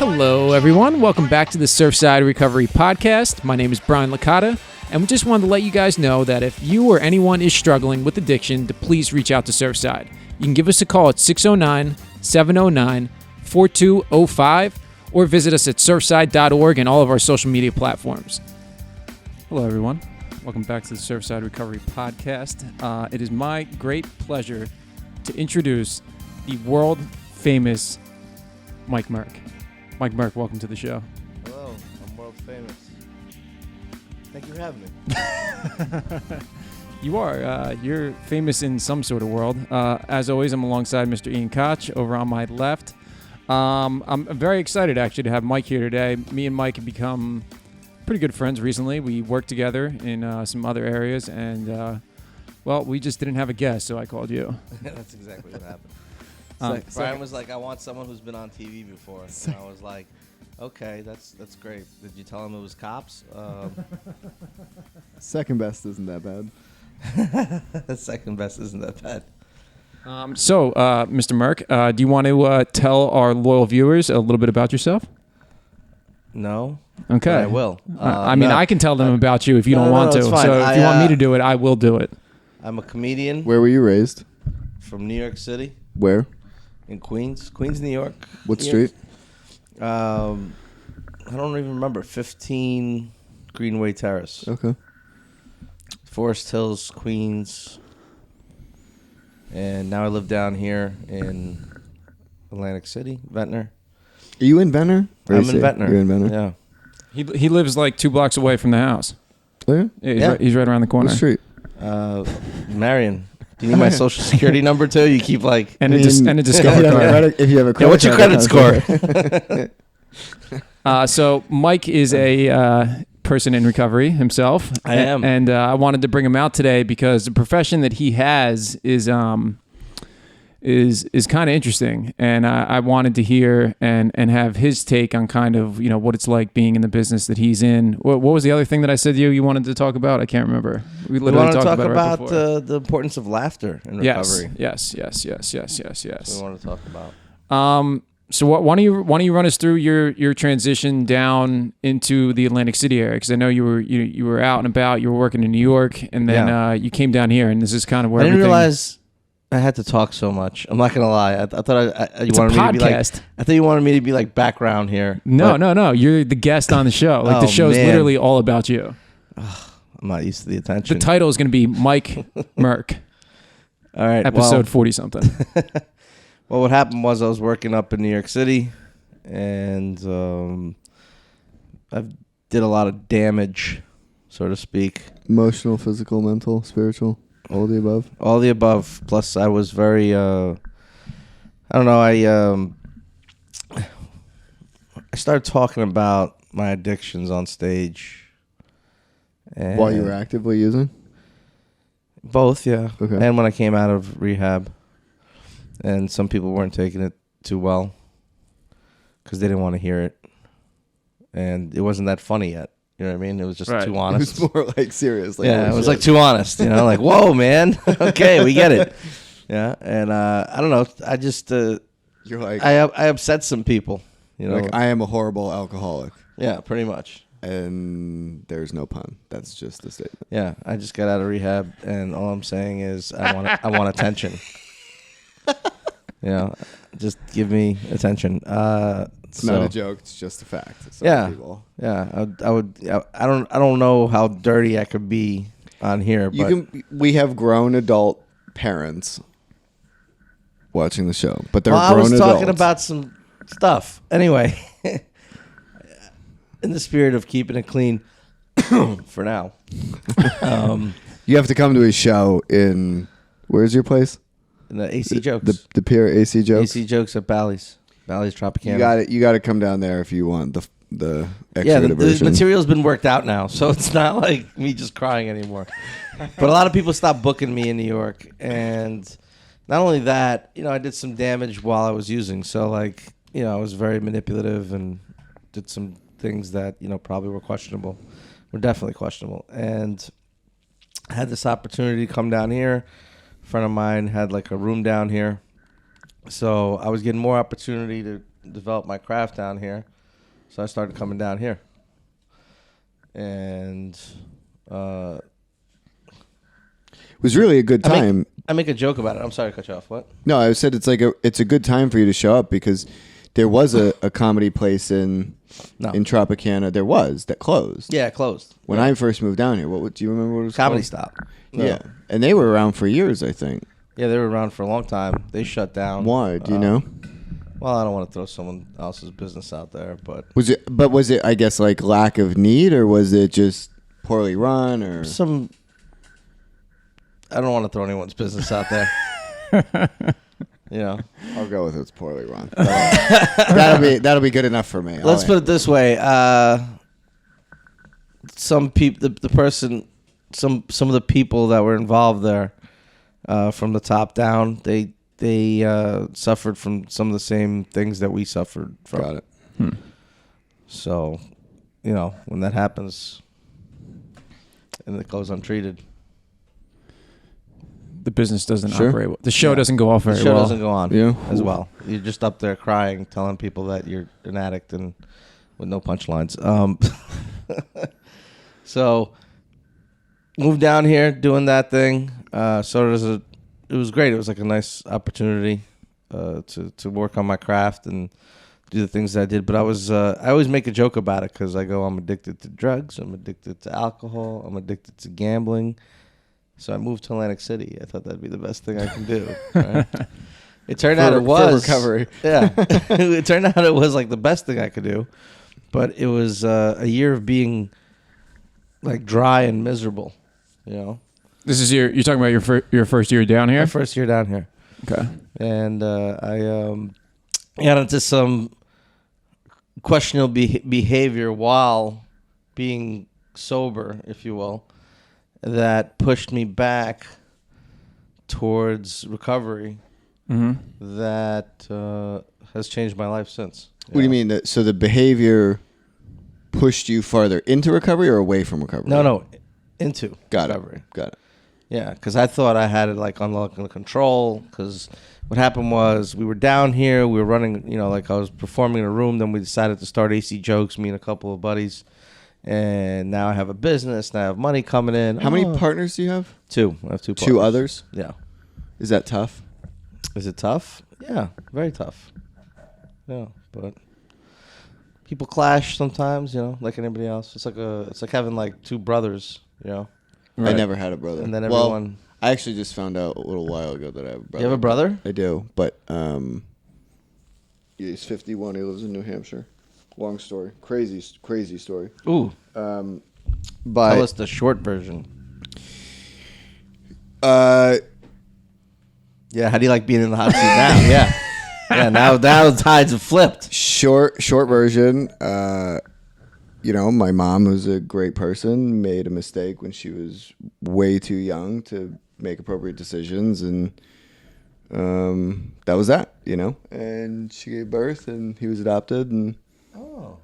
Hello, everyone. Welcome back to the Surfside Recovery Podcast. My name is Brian Licata, and we just wanted to let you guys know that if you or anyone is struggling with addiction, to please reach out to Surfside. You can give us a call at 609-709-4205 or visit us at surfside.org and all of our social media platforms. Hello, everyone. Welcome back to the Surfside Recovery Podcast. It is my great pleasure to introduce the world-famous Mike Merk. Mike Merk, welcome to the show. Hello, I'm world famous. Thank you for having me. You are. You're famous in some sort of world. As always, I'm alongside Mr. Ian Koch over on my left. I'm very excited, actually, to have Mike here today. Me and Mike have become pretty good friends recently. We worked together in some other areas, and, we just didn't have a guest, so I called you. That's exactly what happened. Brian was like, I want someone who's been on TV before. And I was like, okay, that's great. Did you tell him it was Cops? Second best isn't that bad. Second best isn't that bad. Mr. Merk, do you want to tell our loyal viewers a little bit about yourself? No. Okay. I will. I can tell them about you if you don't want to. It's fine. So if you want me to do it, I will do it. I'm a comedian. Where were you raised? From New York City. Where? In Queens, New York. What street? I don't even remember. 15 Greenway Terrace. Okay. Forest Hills, Queens. And now I live down here in Atlantic City, Ventnor. Are you in Ventnor? I'm in Ventnor. You're in Ventnor? Yeah. He lives like 2 blocks away from the house. Oh, Yeah, he's right around the corner. What street? Marion. Do you need my social security number too? You keep like... And a Discover card. If you have a credit what's your credit score? So Mike is a person in recovery himself. I am. And I wanted to bring him out today because the profession that he has is kind of interesting. And I wanted to hear and have his take on kind of, what it's like being in the business that he's in. What was the other thing that I said to you wanted to talk about? I can't remember. We literally talked about it right before. The importance of laughter in recovery. Yes. That's what we want to talk about. So why don't you run us through your transition down into the Atlantic City area? Because I know you were out and about. You were working in New York, and then you came down here, and this is kind of where I didn't realize I had to talk so much. I'm not gonna lie. I thought you wanted me to be like. I thought you wanted me to be like background here. No. You're the guest on the show. Like the show's literally all about you. I'm not used to the attention. The title is going to be Mike Merk. All right, episode 40 something. Well, what happened was I was working up in New York City, and I did a lot of damage, so to speak. Emotional, physical, mental, spiritual, all of the above? All of the above. Plus, I was very, I started talking about my addictions on stage. And while you were actively using? Both, yeah. Okay. And when I came out of rehab. And some people weren't taking it too well because they didn't want to hear it. And it wasn't that funny yet. You know what I mean? It was just too honest. It was more like serious. Like, it was like too honest. Like, whoa, man. Okay, we get it. Yeah. And I don't know. I just... You're like... I upset some people. Like, I am a horrible alcoholic. Yeah, pretty much. And there's no pun. That's just a statement. Yeah. I just got out of rehab, and all I'm saying is I want attention. Just give me attention. It's not a joke. It's just a fact. People. Yeah. I don't know how dirty I could be on here. We have grown adult parents watching the show, but they're grown adults. I was talking about some stuff. Anyway, in the spirit of keeping it clean for now. You have to come to a show in... Where's your place? In the AC Jokes. The Pier AC Jokes? AC Jokes at Bally's Tropicana. You got to come down there if you want the extra version. The material's been worked out now, so it's not like me just crying anymore. But a lot of people stopped booking me in New York, and not only that, I did some damage while I was using. So I was very manipulative and did some things that probably were questionable. Were definitely questionable, and I had this opportunity to come down here. A friend of mine had like a room down here, so I was getting more opportunity to develop my craft down here. So I started coming down here. And It was really a good time. I make a joke about it. I'm sorry to cut you off. What? No, I said it's a good time for you to show up because there was a comedy place in Tropicana. There was that closed. Yeah, it closed. When I first moved down here, do you remember what it was Comedy called? Stop. No. Yeah, and they were around for years, I think. Yeah, they were around for a long time. They shut down. Why? Do you know? Well, I don't want to throw someone else's business out there, but Was it? I guess like lack of need, or was it just poorly run, or I don't want to throw anyone's business out there. I'll go with it's poorly run. That'll be good enough for me. Let's put it this way: some people, the person, some of the people that were involved there, from the top down, they suffered from some of the same things that we suffered from. Got it. So, when that happens, and it goes untreated, the business doesn't operate well. The show doesn't go off very well. The show doesn't go on Yeah. as well. You're just up there crying, telling people that you're an addict and with no punchlines. So moved down here doing that thing. It was great. It was like a nice opportunity to work on my craft and do the things that I did. But I always make a joke about it because I go, I'm addicted to drugs. I'm addicted to alcohol. I'm addicted to gambling. So I moved to Atlantic City. I thought that'd be the best thing I can do. Right? It turned out it was for recovery. Yeah, it turned out it was like the best thing I could do, but it was a year of being like dry and miserable. This is you're talking about your first year down here? My first year down here. Okay. And I got into some questionable behavior while being sober, if you will, that pushed me back towards recovery. Mm-hmm. That has changed my life since. What do you mean? So the behavior pushed you farther into recovery or away from recovery? No, into Got recovery. Got it. Yeah, because I thought I had it like under control. Because what happened was we were down here, we were running, like I was performing in a room. Then we decided to start AC Jokes, me and a couple of buddies. And now I have a business. Now I have money coming in. How many partners do you have? 2. I have 2 partners. 2 others? Yeah. Is that tough? Is it tough? Yeah, very tough. Yeah, but people clash sometimes, like anybody else. It's like having like 2 brothers, Right. I Right. never had a brother. And then everyone. I actually just found out a little while ago that I have a brother. You have a brother? I do, but he's 51. He lives in New Hampshire. Long story. Crazy story. Ooh. But Tell us the short version. Uh, Yeah, how do you like being in the hot seat now? Yeah. Yeah, now the tides have flipped. short version. My mom, who's a great person, made a mistake when she was way too young to make appropriate decisions, and that was that. And she gave birth, and he was adopted, and Oh,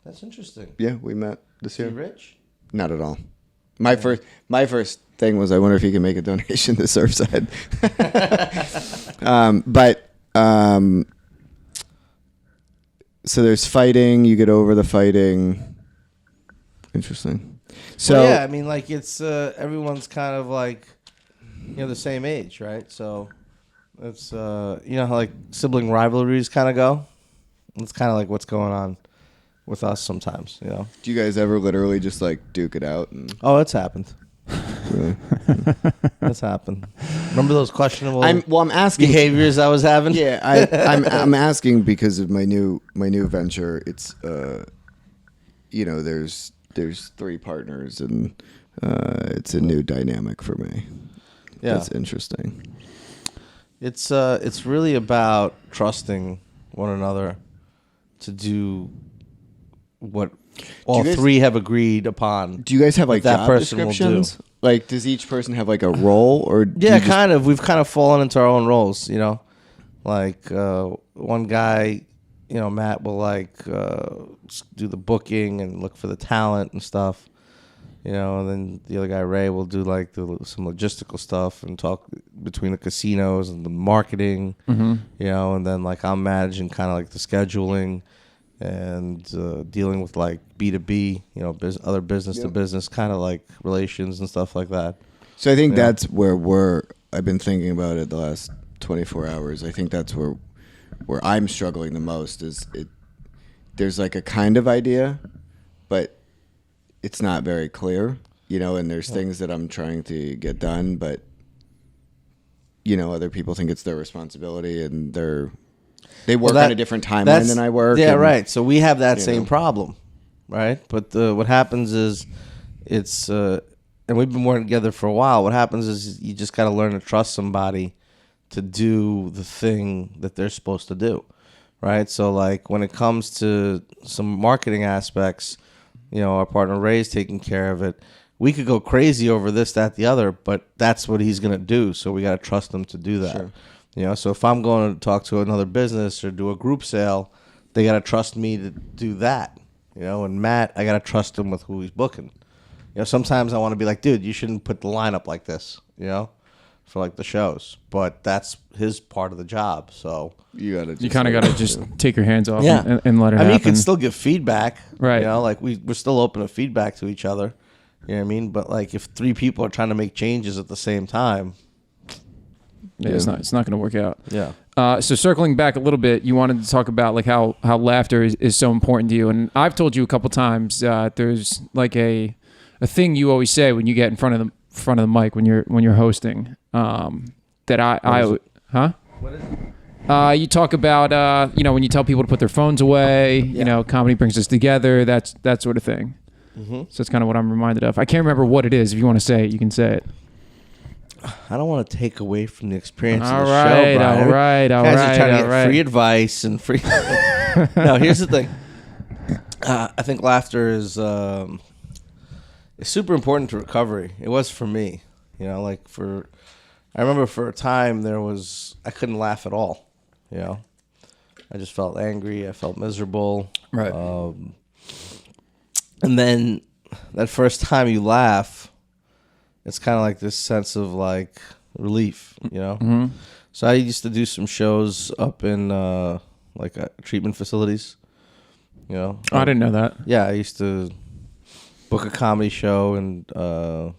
that's interesting. yeah, we met this Is he year. rich? Not at all. My first thing was I wonder if he could make a donation to Surfside. So there's fighting. You get over the fighting. Interesting. So Well, yeah, I mean, like it's everyone's kind of like the same age, right? So it's how like sibling rivalries kind of go. It's kind of like what's going on with us sometimes, do you guys ever literally just like duke it out? And Oh, it's happened. really? That's happened. Remember those questionable I'm asking. behaviors I was having? Yeah, I'm asking because of my new venture. It's there's 3 partners, and it's a new dynamic for me. Yeah. That's interesting. It's really about trusting one another to do what all guys- 3 have agreed upon. Do you guys have like that job person will do. descriptions? Like, does each person have like a role, or do Yeah, you just- kind of. We've kind of fallen into our own roles, Like one guy, Matt will like do the booking and look for the talent and stuff. you know, and then the other guy, Ray, will do like some logistical stuff and talk between the casinos and the marketing, you know, and then like I'm managing kind of like the scheduling and dealing with like B2B, you know, other business to business kind of like relations and stuff like that. So I think that's where I've been thinking about it the last 24 hours. I think that's where I'm struggling the most there's like a kind of idea, but it's not very clear, you know, and there's things that I'm trying to get done, but you know, other people think it's their responsibility and they work on a different timeline than I work. Yeah, and, right. So we have that same problem, right? But what happens is it's and we've been working together for a while. What happens is you just got to learn to trust somebody to do the thing that they're supposed to do, right? So like when it comes to some marketing aspects, you know, our partner Ray's taking care of it. We could go crazy over this, that, the other, but that's what he's going to do. So we got to trust him to do that. Sure. You know, so if I'm going to talk to another business or do a group sale, they got to trust me to do that. You know, and Matt, I got to trust him with who he's booking. You know, sometimes I want to be like, dude, you shouldn't put the lineup like this, you know, for like the shows. But that's his part of the job. So you kind of got to just take your hands off yeah. and let it happen. You can still give feedback. Right. You know, like we're still open to feedback to each other. You know what I mean? But like if 3 people are trying to make changes at the same time. Yeah, it's not going to work out. Yeah. So circling back a little bit, you wanted to talk about like how laughter is so important to you. And I've told you a couple times there's like a thing you always say when you get in front of the mic when you're hosting that I huh? What is it? You talk about you know, when you tell people to put their phones away, you know, comedy brings us together, that sort of thing. So that's kind of what I'm reminded of. I can't remember what it is. If you want to say it, you can say it. I don't want to take away from the experience All of the right, show, Brian. all right. Guys are trying to get free advice and free. No, here's the thing. I think laughter is super important to recovery. It was for me. You know, like I remember for a time I couldn't laugh at all. You know, I just felt angry. I felt miserable. Right. And then that first time you laugh, it's kind of like this sense of like relief, you know? Mm-hmm. So I used to do some shows up in like treatment facilities, you know? I didn't know that. Yeah, I used to book a comedy show and I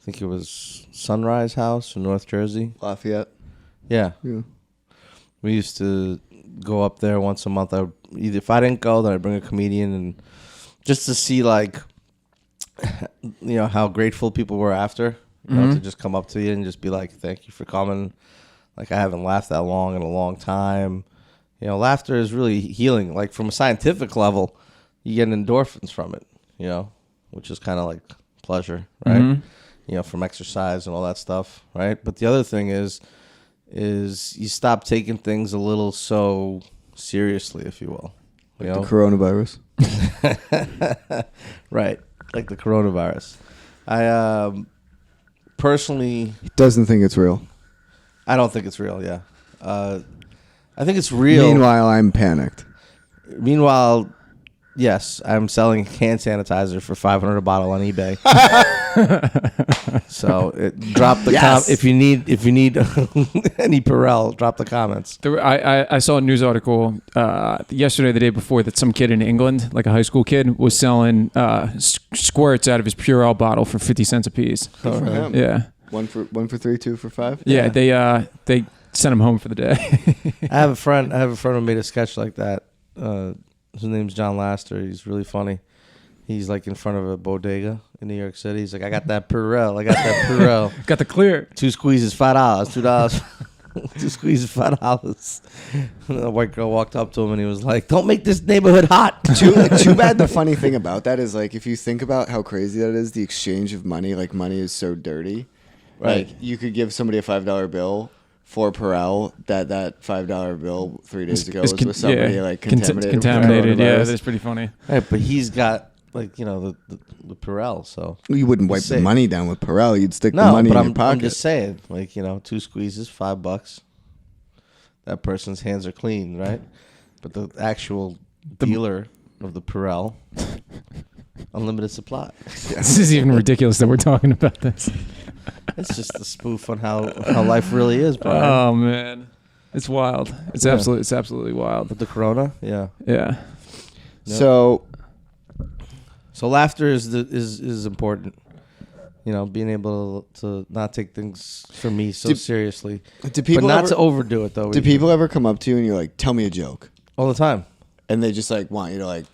think it was Sunrise House in North Jersey. Lafayette. Yeah. We used to go up there once a month. If I didn't go, then I'd bring a comedian and just to see like, you know, how grateful people were after, you know, to just come up to you and just be like, thank you for coming. Like, I haven't laughed that long in a long time. You know, laughter is really healing. Like, from a scientific level, you get endorphins from it, you know, which is kind of like pleasure, right? You know, from exercise and all that stuff, right? But the other thing is you stop taking things a little so seriously, if you will. You know? The coronavirus. Right. Like the coronavirus. I personally doesn't think it's real. I don't think it's real, yeah. I think it's real. Meanwhile, I'm panicked. Meanwhile, yes, I'm selling hand sanitizer for $500 a bottle on eBay. So drop the if you need any Perel, drop the comments. I saw a news article yesterday, the day before, that some kid in England, like a high school kid, was selling squirts out of his Purell bottle for 50 cents a piece. Good for him. Yeah. One for 3, 2 for 5. Yeah, they sent him home for the day. I have a friend who made a sketch like that. His name's John Laster. He's really funny. He's like in front of a bodega in New York City. He's like, I got that Purell. Got the clear. 2 squeezes, $5. $2. 2 squeezes, $5. And the white girl walked up to him and he was like, don't make this neighborhood hot. Too bad. The funny thing about that is, like, if you think about how crazy that is, the exchange of money, like, money is so dirty. Right. Like, you could give somebody a $5 bill for Perel, that $5 bill 3 days ago was with somebody like contaminated. Yeah, that's pretty funny. Right, but he's got, like, you know, the Perel, so You wouldn't wipe the money down with Perel. You'd stick the money in your pocket. I'm just saying, like, you know, 2 squeezes, $5. That person's hands are clean, right? But the actual dealer of the Perel unlimited supply. This is even ridiculous that we're talking about this. It's just a spoof on how life really is, Brian. Oh man, it's wild. It's absolutely wild. With the corona, yeah. Yeah. So laughter is important. You know, being able to not take things for me so seriously. do people but not ever, to overdo it though. do people ever come up to you and you're like, tell me a joke? all the time? And they just like want you to like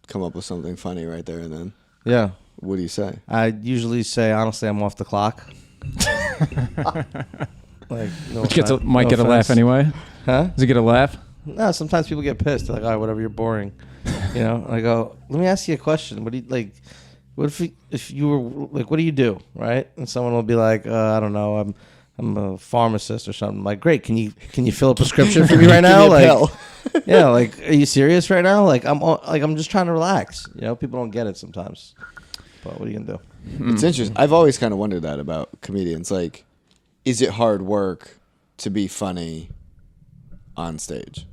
come up with something funny right there and then. Yeah. What do you say? I usually say, honestly, I'm off the clock. Like, Might get a laugh anyway. Huh? Does it get a laugh? No, sometimes people get pissed. They're like, all right, whatever, you're boring. You know? And I go, let me ask you a question. What do you, like, what if you were, like, what do you do, right? And someone will be like, I don't know, I'm a pharmacist or something. I'm like, great, can you fill a prescription for me right now? Like, yeah, like, are you serious right now? Like, I'm just trying to relax. You know, people don't get it sometimes. But what are you gonna do? It's interesting. I've always kind of wondered that about comedians. Like, is it hard work to be funny on stage?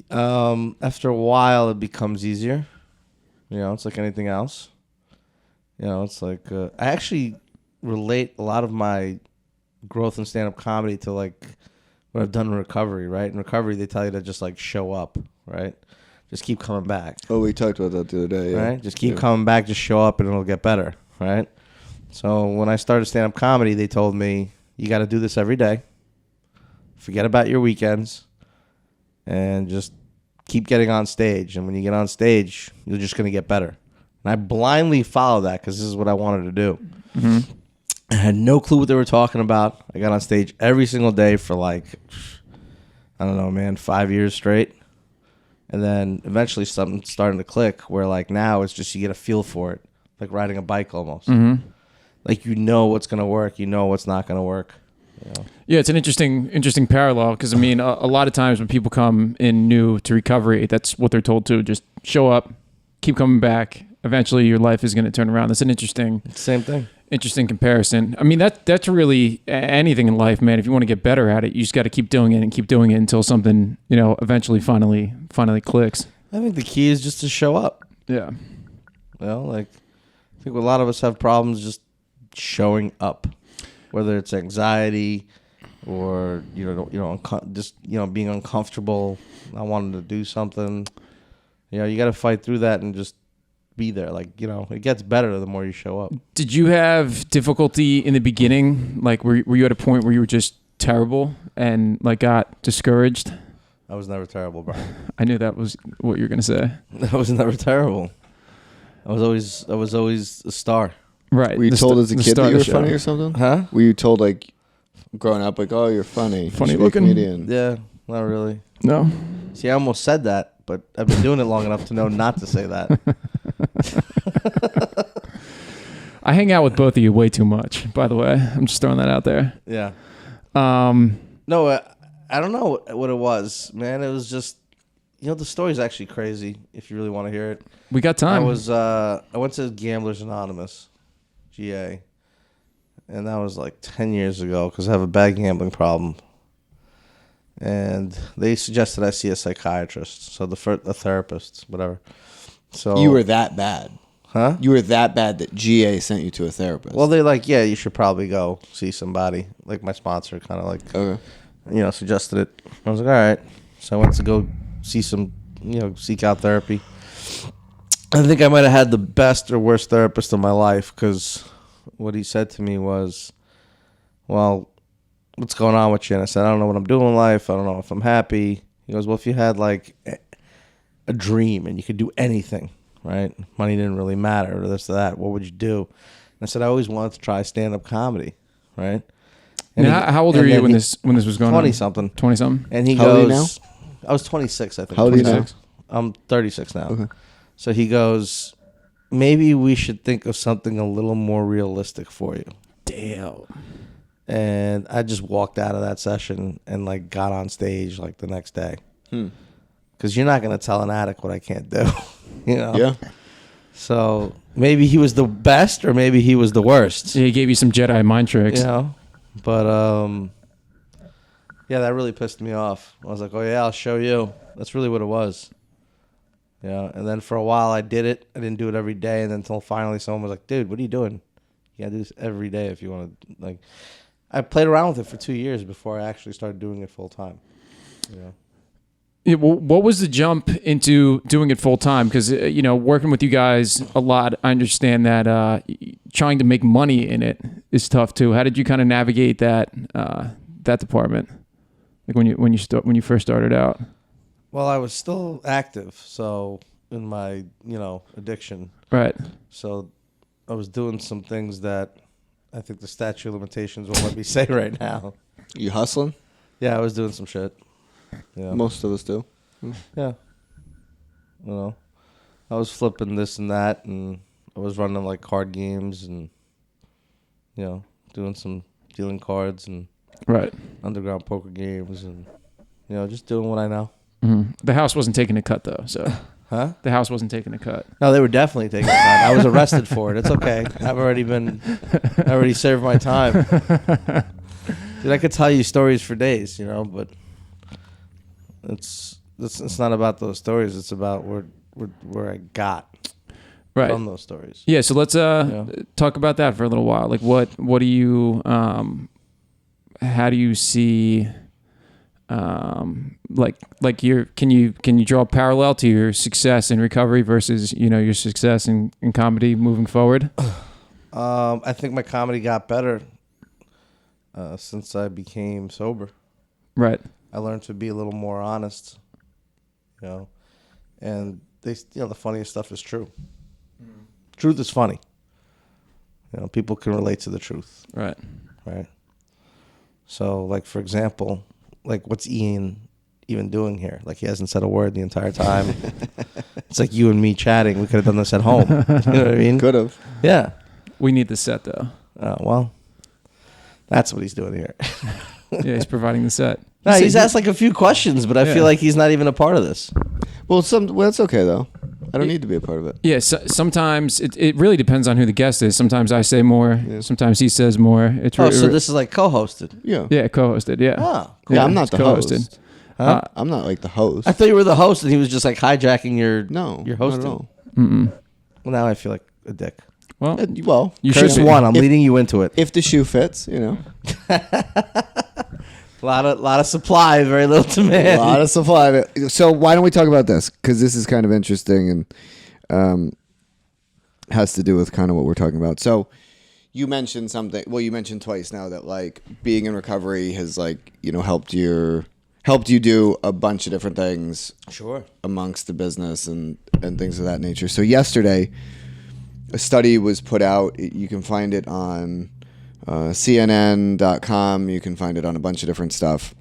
After a while, it becomes easier. You know, it's like anything else. You know, it's like I actually relate a lot of my growth in stand-up comedy to like what I've done in recovery. Right, in recovery, they tell you to just like show up. Right. Just keep coming back. Oh, we talked about that the other day. Yeah. Right? Just keep coming back. Just show up and it'll get better. Right? So when I started stand-up comedy, they told me, you got to do this every day. Forget about your weekends. And just keep getting on stage. And when you get on stage, you're just going to get better. And I blindly followed that because this is what I wanted to do. Mm-hmm. I had no clue what they were talking about. I got on stage every single day for like, I don't know, man, 5 years straight. And then eventually something starting to click where like now it's just you get a feel for it. Like riding a bike almost. Mm-hmm. Like you know what's going to work. You know what's not going to work. You know? Yeah, it's an interesting parallel because, I mean, a lot of times when people come in new to recovery, that's what they're told to. Just show up, keep coming back. Eventually your life is going to turn around. That's an interesting comparison. I mean, that's really anything in life, man. If you want to get better at it, you just got to keep doing it until something, you know, eventually finally clicks. I think the key is just to show up. Yeah. You know, like I think a lot of us have problems just showing up, whether it's anxiety or just being uncomfortable, not wanting to do something. You know, you got to fight through that and just be there. Like, you know, it gets better the more you show up. Did you have difficulty in the beginning? Like, were you at a point where you were just terrible and like got discouraged? I was never terrible, bro. I knew that was what you were gonna say. I was never terrible. I was always a star. Right. Were you told as a kid that you were funny or something? Huh? Were you told like growing up like, oh, you're funny, funny you looking comedian? Yeah, not really. No. See, I almost said that, but I've been doing it long enough to know not to say that. I hang out with both of you way too much, by the way. I'm just throwing that out there. Yeah. No, I don't know what it was, man. It was just, you know, the story's actually crazy if you really want to hear it. We got time. I went to Gamblers Anonymous, GA, and that was like 10 years ago because I have a bad gambling problem. And they suggested I see a psychiatrist, so a therapist, whatever. So You were that bad. Huh? You were that bad that GA sent you to a therapist. Well, they're like, yeah, you should probably go see somebody. Like my sponsor kind of like, suggested it. I was like, all right. So I went to go see seek out therapy. I think I might have had the best or worst therapist of my life because what he said to me was, well, what's going on with you? And I said, I don't know what I'm doing in life. I don't know if I'm happy. He goes, well, if you had like a dream and you could do anything, right? Money didn't really matter or this or that. What would you do? And I said, I always wanted to try stand-up comedy, right? And how old were you when this was going on? 20-something. 20-something? And he How old are you now? I was 26, I think. How old are you now? I'm 36 now. Okay. So he goes, maybe we should think of something a little more realistic for you. Damn. And I just walked out of that session and like got on stage like the next day. Because you're not going to tell an addict what I can't do. You know? Yeah. So maybe he was the best or maybe he was the worst. Yeah, he gave you some Jedi mind tricks. You know? But yeah, that really pissed me off. I was like, oh yeah, I'll show you. That's really what it was. You know, and then for a while I did it. I didn't do it every day, and then until finally someone was like, "Dude, what are you doing? You gotta do this every day if you want to." Like, I played around with it for 2 years before I actually started doing it full time. You know. Yeah, well, what was the jump into doing it full time? Because working with you guys a lot, I understand that trying to make money in it is tough too. How did you kind of navigate that department? Like when you first started out? Well, I was still active, so in my addiction. Right. So I was doing some things that I think the statute of limitations won't let me say right now. You hustling? Yeah, I was doing some shit. Yeah. Most of us do. Yeah. I was flipping this and that, and I was running like card games and, doing some dealing cards and right underground poker games and, just doing what I know. Mm-hmm. The house wasn't taking a cut though, so. Huh? The house wasn't taking a cut. No, they were definitely taking a cut. I was arrested for it. It's okay. I already served my time. Dude, I could tell you stories for days, but it's not about those stories. It's about where I got from those stories. Yeah, so let's talk about that for a little while. Like, what do you how do you see can you draw a parallel to your success in recovery versus your success in comedy moving forward? I think my comedy got better since I became sober. Right. I learned to be a little more honest, and the funniest stuff is true. Truth is funny. People can relate to the truth. Right. Right. So, like, for example, like, what's Ian even doing here? Like, he hasn't said a word the entire time. It's like you and me chatting. We could have done this at home. You know what I mean? Could have. Yeah. We need the set though. Well, that's what he's doing here. Yeah, he's providing the set. No, he's asked like a few questions, but I feel like he's not even a part of this. Well, that's okay though. I don't need to be a part of it. Yeah, sometimes it really depends on who the guest is. Sometimes I say more. Yeah. Sometimes he says more. So this is like co-hosted. Yeah. Yeah, co-hosted. Yeah. Oh, cool. Yeah, I'm not the co-hosted. host. Huh? I'm not like the host. I thought you were the host, and he was just like hijacking your hosting. Not at all. Mm-mm. Well, now I feel like a dick. Well, you should be. I'm leading you into it. If the shoe fits, A lot of supply, very little demand. A lot of supply. So why don't we talk about this? Because this is kind of interesting and has to do with kind of what we're talking about. So you mentioned something. Well, you mentioned twice now that like being in recovery has like helped you do a bunch of different things. Sure. Amongst the business and things of that nature. So yesterday, a study was put out. You can find it on CNN.com. You can find it on a bunch of different stuff.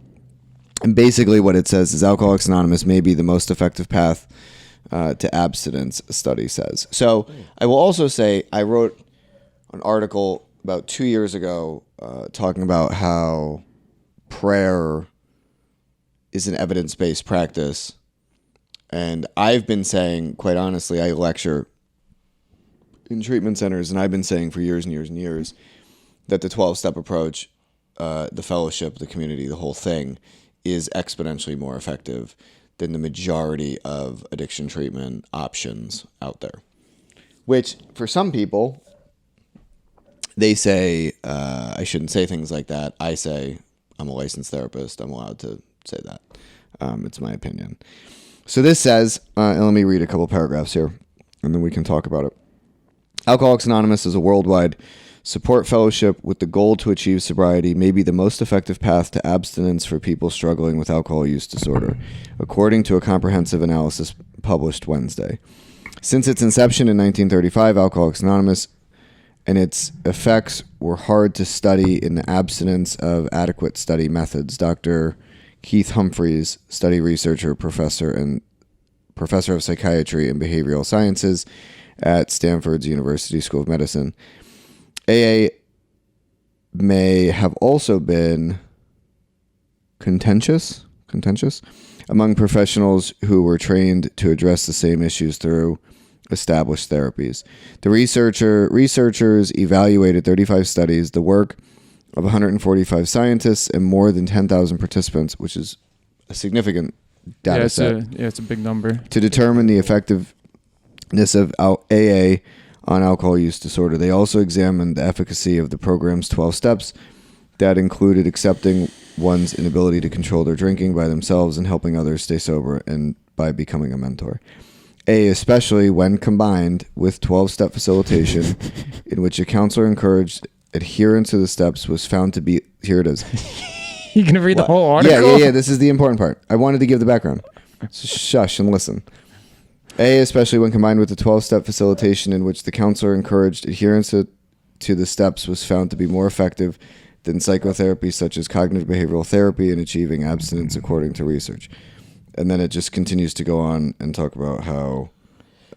And basically what it says is Alcoholics Anonymous may be the most effective path to abstinence, a study says. So I will also say I wrote an article about 2 years ago talking about how prayer is an evidence-based practice. And I've been saying, quite honestly, I lecture in treatment centers, and I've been saying for years and years and years that the 12-step approach, the fellowship, the community, the whole thing is exponentially more effective than the majority of addiction treatment options out there. Which, for some people, they say, I shouldn't say things like that. I say, I'm a licensed therapist. I'm allowed to say that. It's my opinion. So this says, and let me read a couple paragraphs here, and then we can talk about it. Alcoholics Anonymous is a worldwide support fellowship with the goal to achieve sobriety, may be the most effective path to abstinence for people struggling with alcohol use disorder, according to a comprehensive analysis published Wednesday. Since its inception in 1935, Alcoholics Anonymous and its effects were hard to study in the absence of adequate study methods. Dr. Keith Humphreys, study researcher, professor of psychiatry and behavioral sciences at Stanford's University School of Medicine. AA may have also been contentious among professionals who were trained to address the same issues through established therapies. The researchers evaluated 35 studies, the work of 145 scientists, and more than 10,000 participants, which is a significant data set. It's a big number. To determine the effectiveness of AA on alcohol use disorder. They also examined the efficacy of the program's 12 steps that included accepting one's inability to control their drinking by themselves and helping others stay sober and by becoming a mentor. A, especially when combined with 12-step facilitation, in which a counselor encouraged adherence to the steps, was found to be... Here it is. You gonna read the whole article? Yeah. This is the important part. I wanted to give the background. So shush and listen. A, especially when combined with the 12-step facilitation, in which the counselor encouraged adherence to the steps, was found to be more effective than psychotherapy such as cognitive behavioral therapy in achieving abstinence, according to research. And then it just continues to go on and talk about how...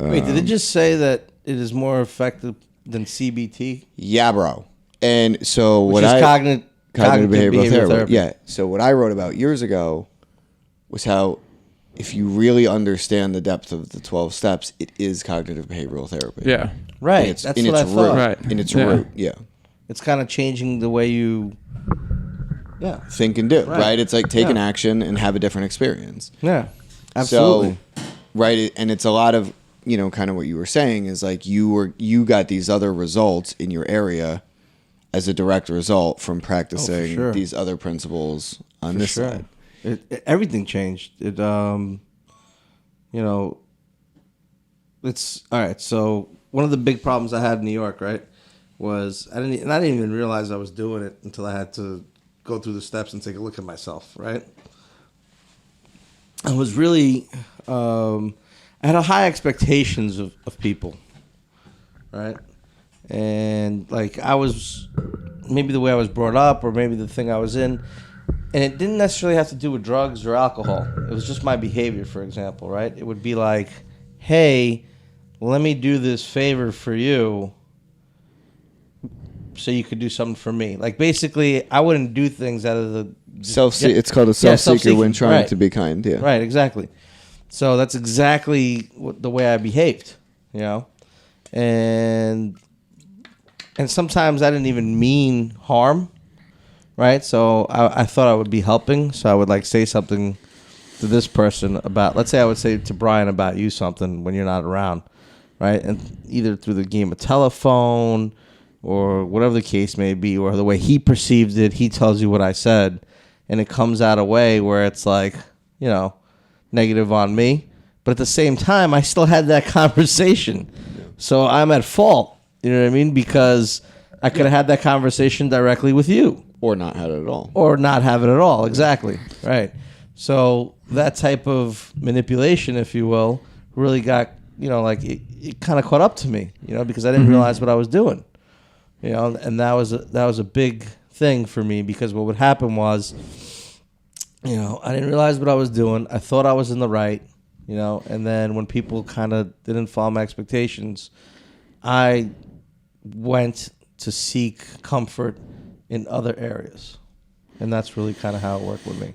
Wait, did it just say that it is more effective than CBT? Yeah, bro. And so Which is cognitive behavioral therapy. Yeah. So what I wrote about years ago was how if you really understand the depth of the 12 steps, it is cognitive behavioral therapy. Yeah. Right. That's what I thought. Right. In its root, yeah. It's kind of changing the way you... Yeah. Think and do, right? It's like take an action and have a different experience. Yeah, absolutely. So, right, and it's a lot of, kind of what you were saying is like you got these other results in your area as a direct result from practicing these other principles on this side. Everything changed. It's all right. So one of the big problems I had in New York, right, was I didn't even realize I was doing it until I had to go through the steps and take a look at myself, right? I was really, I had a high expectations of people, right? And like I was, maybe the way I was brought up or maybe the thing I was in, and it didn't necessarily have to do with drugs or alcohol. It was just my behavior, for example, right? It would be like, hey, let me do this favor for you so you could do something for me. Like basically, I wouldn't do things out of the it's called a self-seeker when trying to be kind. Yeah, right, exactly. So that's exactly the way I behaved, and sometimes I didn't even mean harm, right? So I thought I would be helping, so I would like say something to this person about, let's say I would say to Brian about you something when you're not around, right? And either through the game of telephone or whatever the case may be, or the way he perceived it, he tells you what I said, and it comes out a way where it's like, negative on me. But at the same time, I still had that conversation. So I'm at fault, you know what I mean? Because I could have had that conversation directly with you. Or not had it at all. Or not have it at all, exactly, right. So that type of manipulation, if you will, really got, it kind of caught up to me, because I didn't realize what I was doing. And that was a big thing for me, because what would happen was, I didn't realize what I was doing. I thought I was in the right, and then when people kind of didn't follow my expectations, I went to seek comfort in other areas. And that's really kind of how it worked with me.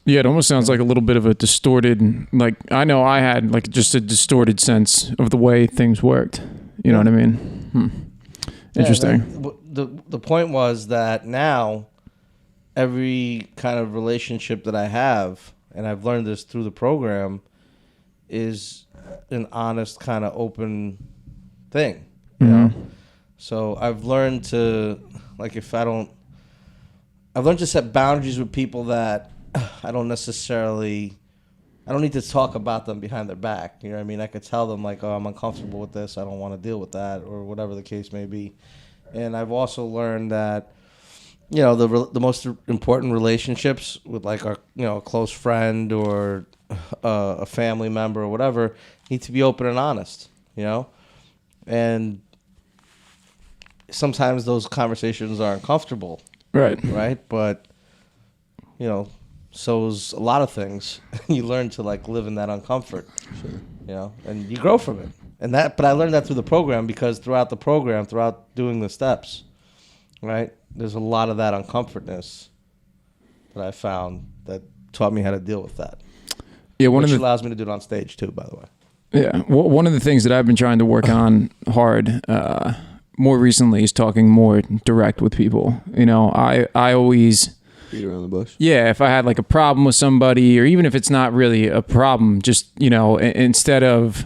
Yeah, it almost sounds like a little bit of a distorted, like I know I had like just a distorted sense of the way things worked. You know what I mean? Interesting. Yeah, the point was that now every kind of relationship that I have, and I've learned this through the program, is an honest kind of open thing. You know? So I've learned to, like, I've learned to set boundaries with people that I don't need to talk about them behind their back. You know what I mean? I could tell them, like, oh, I'm uncomfortable with this. I don't want to deal with that, or whatever the case may be. And I've also learned that, the most important relationships with, like, a close friend or a family member or whatever need to be open and honest, And sometimes those conversations are uncomfortable. Right? But, so is a lot of things. You learn to, like, live in that uncomfort. Sure. And you grow from it. But I learned that through the program, because throughout the program, throughout doing the steps, right, there's a lot of that uncomfortness that I found that taught me how to deal with that. Yeah, which allows me to do it on stage too, by the way. Yeah, well, one of the things that I've been trying to work on hard more recently is talking more direct with people. I always Beat around the bush. Yeah, if I had like a problem with somebody, or even if it's not really a problem, just, instead of,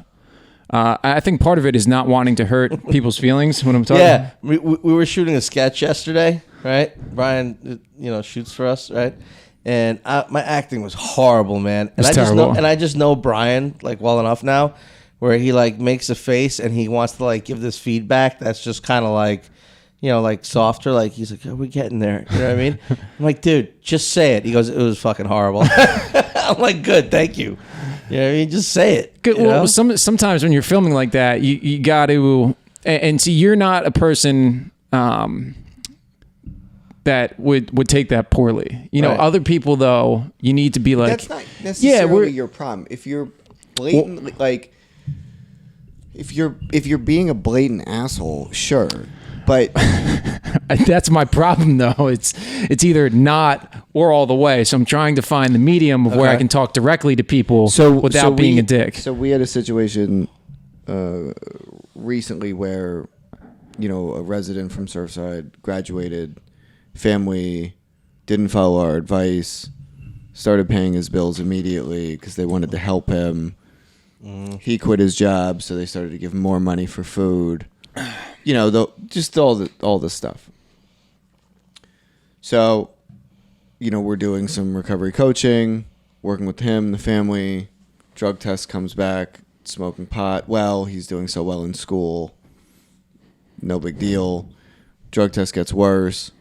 I think part of it is not wanting to hurt people's feelings when I'm talking. Yeah, we were shooting a sketch yesterday, right? Brian, shoots for us, right? And my acting was horrible, man. And I just know Brian like well enough now, where he like makes a face and he wants to like give this feedback that's just kind of like, like softer. Like he's like, "Are we getting there?" You know what I mean? I'm like, "Dude, just say it." He goes, "It was fucking horrible." I'm like, "Good, thank you." You know what I mean? Just say it. Good. Well, sometimes when you're filming like that, you got to, and see, you're not a person that would take that poorly. Right. Other people though, you need to be like, that's not necessarily your problem. If you're blatantly if you're being a blatant asshole, sure. But that's my problem though. It's either not or all the way. So I'm trying to find the medium of where I can talk directly to people without being a dick. So we had a situation recently where, a resident from Surfside graduated, family didn't follow our advice, started paying his bills immediately because they wanted to help him. He quit his job, so they started to give him more money for food. Just all the stuff. So, we're doing some recovery coaching, working with him, the family. Drug test comes back, smoking pot. Well, he's doing so well in school. No big deal. Drug test gets worse.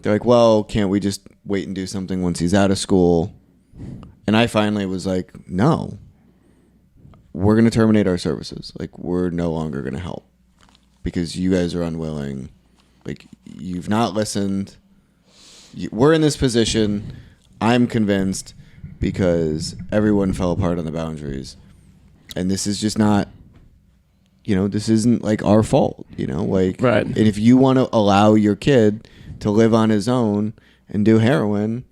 They're like, well, can't we just wait and do something once he's out of school? And I finally was like, no. We're going to terminate our services. Like, we're no longer going to help. Because you guys are unwilling. Like, you've not listened. We're in this position. I'm convinced because everyone fell apart on the boundaries. And this is just not, this isn't like our fault, right. And if you want to allow your kid to live on his own and do heroin,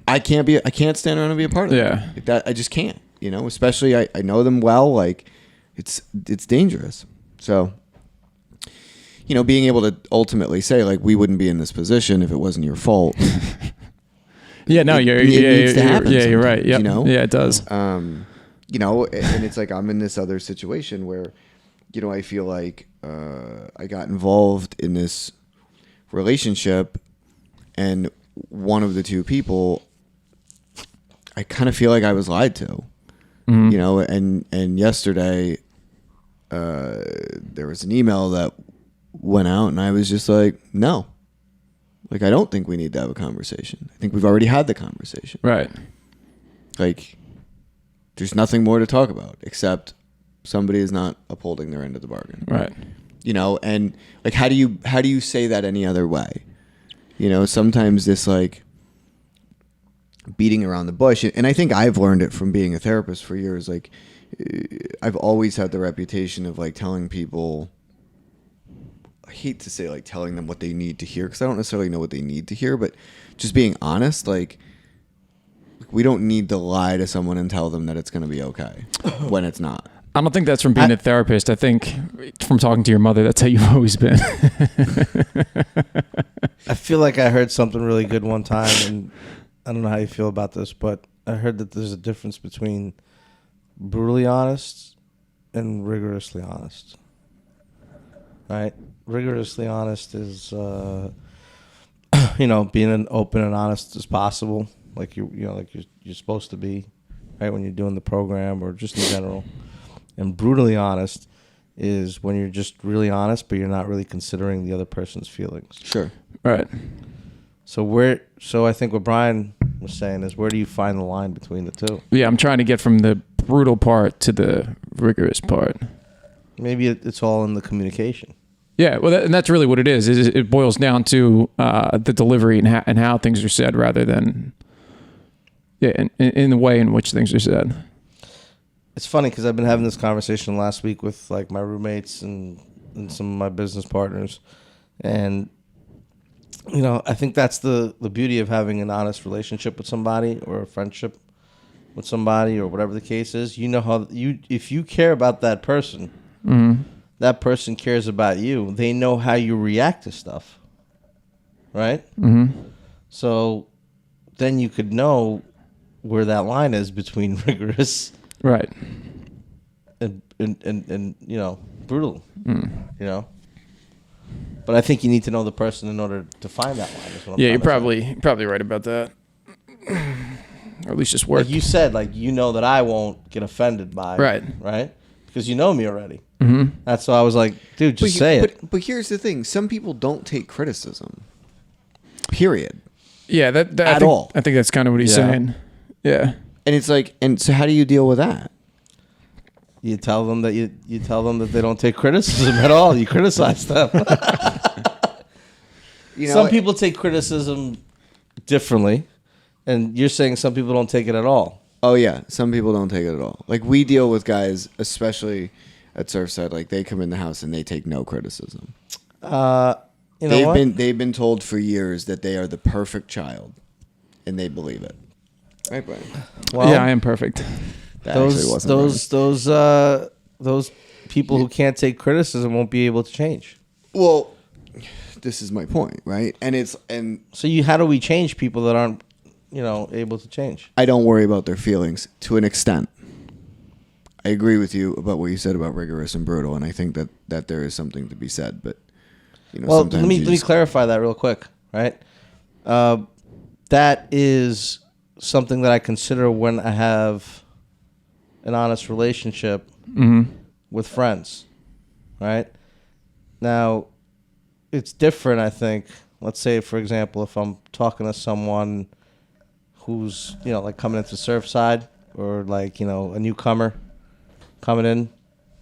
I can't stand around and be a part of it. Like that, I just can't, especially I know them well. Like it's dangerous. So, being able to ultimately say, like, we wouldn't be in this position if it wasn't your fault. Yeah, no, it needs to happen. Yeah, you're right. Yep. Yeah, it does. And it's like I'm in this other situation where, I feel like I got involved in this relationship, and one of the two people, I kind of feel like I was lied to. Mm-hmm. And yesterday, there was an email that went out, and I was just like, no. Like, I don't think we need to have a conversation. I think we've already had the conversation. Right. Like, there's nothing more to talk about except somebody is not upholding their end of the bargain. Right. And like, how do you say that any other way? Sometimes this like beating around the bush, and I think I've learned it from being a therapist for years. Like, I've always had the reputation of like telling people, I hate to say like telling them what they need to hear because I don't necessarily know what they need to hear, but just being honest. Like, we don't need to lie to someone and tell them that it's going to be okay when it's not. I don't think that's from being a therapist. I think from talking to your mother, that's how you've always been. I feel like I heard something really good one time, and I don't know how you feel about this, but I heard that there's a difference between brutally honest and rigorously honest. Right? Rigorously honest is, being open and honest as possible, like you're supposed to be, right? When you're doing the program or just in general. And brutally honest is when you're just really honest, but you're not really considering the other person's feelings. Sure. Right. So I think what Brian was saying is, where do you find the line between the two? Yeah, I'm trying to get from the brutal part to the rigorous part. Maybe it's all in the communication. Yeah, well, and that's really what it is. It boils down to the delivery and how things are said, rather than in the way in which things are said. It's funny because I've been having this conversation last week with like my roommates and some of my business partners, and I think that's the beauty of having an honest relationship with somebody, or a friendship with somebody, or whatever the case is. If you care about that person, mm-hmm. that person cares about you. They know how you react to stuff, right? Mm-hmm. So then you could know where that line is between rigorous Right. and brutal. You know. But I think you need to know the person in order to find that line. Is what I'm Yeah, trying you're to say. probably right about that. Or at least just work. Like you said, like you know that I won't get offended by it, right? Because you know me already. Mm-hmm. That's why I was like, dude, just say it. But here's the thing: some people don't take criticism. Period. Yeah, that At all. I think that's kind of what he's saying. Yeah. And it's like, and so how do you deal with that? You tell them that you tell them that they don't take criticism at all. You criticize them. Some people take criticism differently, and you're saying some people don't take it at all. Oh yeah, some people don't take it at all. Like we deal with guys, especially at Surfside, like they come in the house and they take no criticism. They've been told for years that they are the perfect child, and they believe it. Right, Brian? Well, yeah, I am perfect. Those people who can't take criticism won't be able to change. Well, this is my point, right? So how do we change people that aren't, able to change? I don't worry about their feelings to an extent. I agree with you about what you said about rigorous and brutal, and I think that there is something to be said. But well, let me clarify that real quick, right? That is something that I consider when I have an honest relationship with friends, right? Now, it's different, I think. Let's say, for example, if I'm talking to someone who's, like coming into Surfside or like, a newcomer coming in,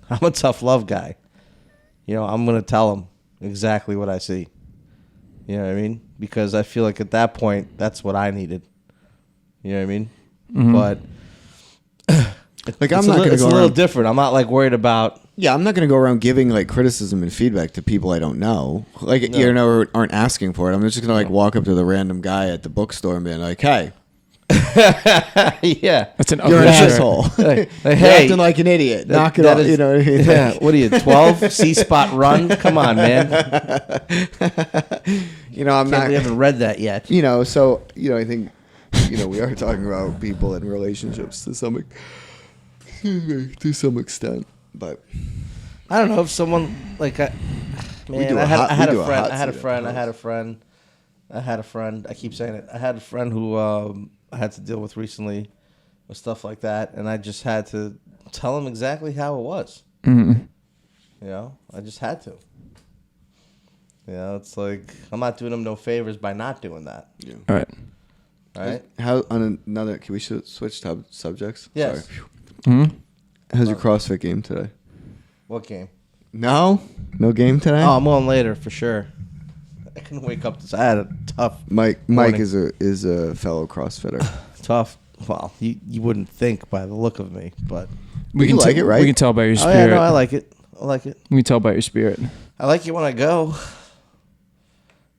I'm a tough love guy. I'm going to tell them exactly what I see. You know what I mean? Because I feel like at that point, that's what I needed. You know what I mean? Mm-hmm. But like it's a little different. I'm not like worried about. Yeah, I'm not going to go around giving like criticism and feedback to people I don't know. Like aren't asking for it. I'm just going to like walk up to the random guy at the bookstore and be like, "Hey." Yeah, that's an you're an asshole. Hey, you're acting like an idiot. Knock it off. You know what I mean? Yeah. What are you, 12? C-spot run? Come on, man. I'm not. We haven't read that yet. So I think we are talking about people and relationships to some extent, but I don't know if someone like I had a friend. I keep saying it. I had a friend who I had to deal with recently with stuff like that, and I just had to tell him exactly how it was. Mm-hmm. I just had to. It's like I'm not doing him no favors by not doing that. Yeah. All right. Right. Can we switch subjects? Yes. Sorry. Mm-hmm. How's your CrossFit game today? What game? No game today. Oh, I'm going later for sure. I can wake up. I had a tough. Mike is a fellow CrossFitter. Tough. Well, you wouldn't think by the look of me, but we can like it, right? We can tell by your spirit. Oh yeah, no, I like it. We can tell by your spirit. I like it when I go.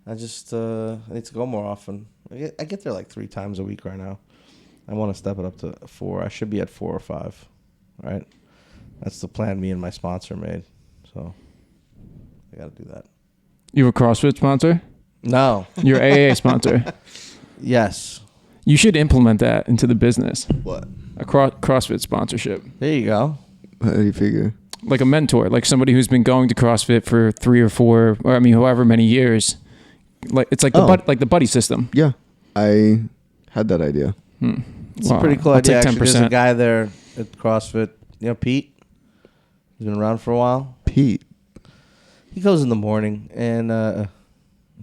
I just I need to go more often. I get there like 3 times a week right now. I want to step it up to 4. I should be at 4 or 5. Right? That's the plan me and my sponsor made. So I got to do that. You a CrossFit sponsor? No. You're AA sponsor. Yes. You should implement that into the business. What? A CrossFit sponsorship. There you go. How do you figure? Like a mentor, like somebody who's been going to CrossFit for 3 or 4, or however many years. Like it's like the buddy system. Yeah, I had that idea. It's a pretty cool idea. Actually, there's a guy there at CrossFit. Pete. He's been around for a while. Pete. He goes in the morning, and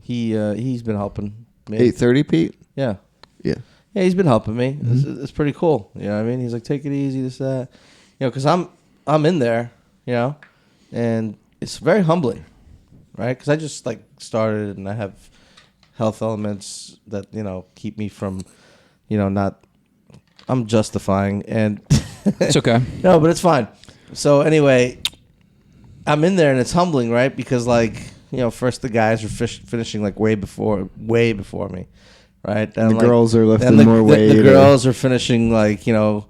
he's been helping me. 8:30, Pete. Yeah. Yeah. Yeah, he's been helping me. Mm-hmm. It's pretty cool. You know what I mean? He's like, take it easy, this, that. Because I'm in there, and it's very humbling, right? Because I just like started, and I have health elements that keep me from, not. I'm justifying, and it's okay. No, but it's fine. So anyway, I'm in there, and it's humbling, right? Because first the guys are finishing like way before me, right? And the girls are lifting more weight. The girls are finishing like I'm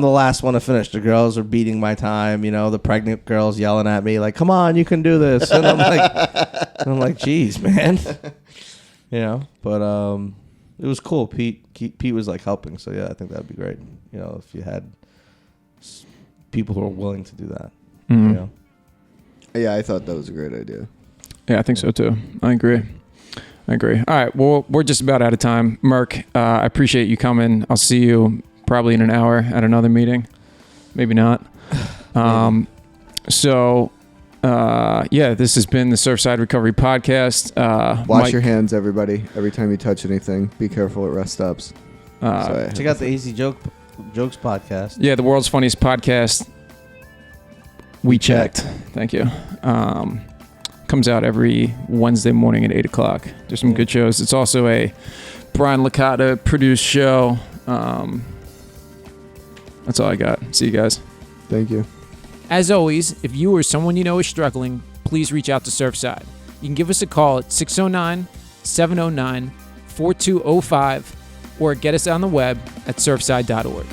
the last one to finish. The girls are beating my time. The pregnant girls yelling at me like, "Come on, you can do this!" And I'm like, "Geez, man." you know. But it was cool. Pete was like helping, so yeah, I think that'd be great. You know, if you had people who are willing to do that. Mm-hmm. You know. Yeah, I thought that was a great idea. Yeah, I think so too. I agree. All right, well, we're just about out of time. Merk, I appreciate you coming. I'll see you probably in an hour at another meeting. Maybe not. So, this has been the Surfside Recovery Podcast. Wash Mike, your hands, everybody. Every time you touch anything, be careful at rest stops. Check out the Easy Jokes podcast. Yeah, the world's funniest podcast. We checked. Thank you. Comes out every Wednesday morning at 8 o'clock. There's some good shows. It's also a Brian Licata produced show. That's all I got. See you guys. Thank you. As always, if you or someone you know is struggling, please reach out to Surfside. You can give us a call at 609-709-4205 or get us on the web at surfside.org.